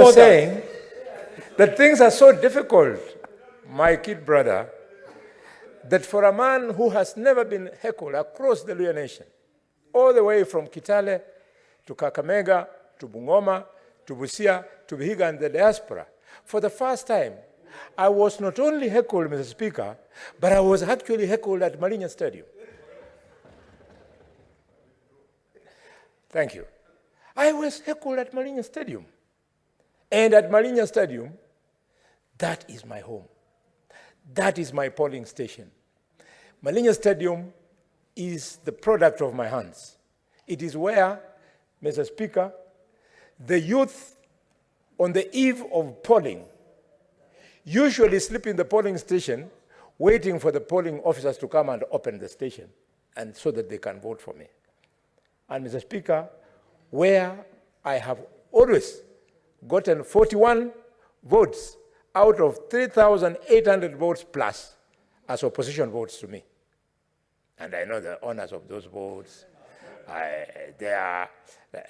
was saying that things are so difficult, my kid brother, that for a man who has never been heckled across the Luhya nation, all the way from Kitale to Kakamega, to Bungoma, to Busia, to Vihiga and the diaspora, for the first time, I was not only heckled, Mr. Speaker, but I was actually heckled at Malinya Stadium. Thank you. I was heckled at Malinya Stadium. And at Malinya Stadium, that is my home. That is my polling station. Malinya Stadium is the product of my hands. It is where, Mr. Speaker, the youth on the eve of polling usually sleep in the polling station waiting for the polling officers to come and open the station and so that they can vote for me. And Mr. Speaker, where I have always gotten 41 votes out of 3,800 votes plus as opposition votes to me. And I know the owners of those votes. They are,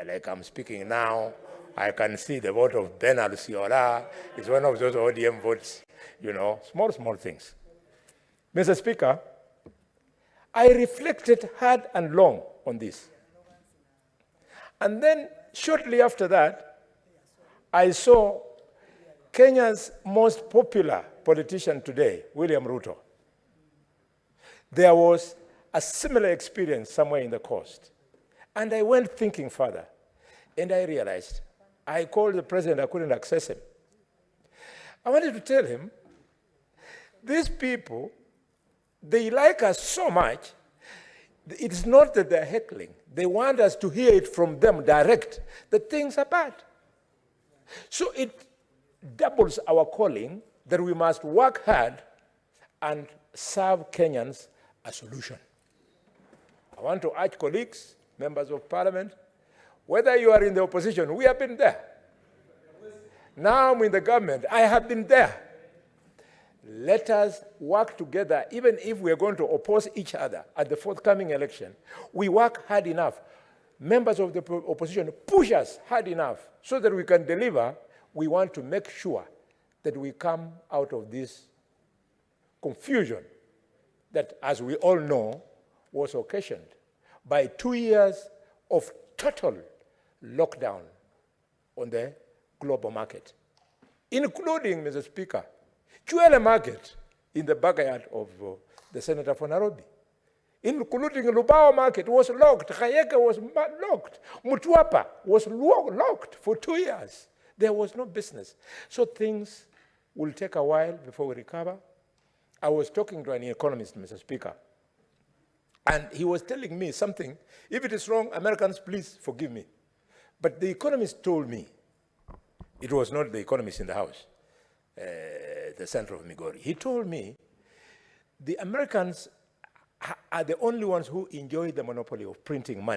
like I'm speaking now, I can see the vote of Ben Al-Siola. It's one of those ODM votes, you know, small things. Mr. Speaker, I reflected hard and long on this. And then shortly after that, I saw Kenya's most popular politician today, William Ruto. There was a similar experience somewhere in the coast. And I went thinking further, and I realized, I called the president, I couldn't access him. I wanted to tell him, these people, they like us so much, it's not that they're heckling. They want us to hear it from them direct, that things are bad. So it doubles our calling that we must work hard and serve Kenyans a solution. I want to urge colleagues, members of parliament, whether you are in the opposition, we have been there. Now I'm in the government, I have been there. Let us work together, even if we are going to oppose each other at the forthcoming election. We work hard enough. Members of the opposition push us hard enough so that we can deliver. We want to make sure that we come out of this confusion that, as we all know, was occasioned by 2 years of total lockdown on the global market, including, Mr. Speaker, Chwele market in the backyard of the senator for Nairobi, including Lubao market was locked, Khayeke was locked, Mutwapa was locked for 2 years. There was no business. So things will take a while before we recover. I was talking to an economist, Mr. Speaker, and he was telling me something. If it is wrong, Americans, please forgive me. But the economist told me, it was not the economist in the house, the center of Migori. He told me the Americans are the only ones who enjoy the monopoly of printing money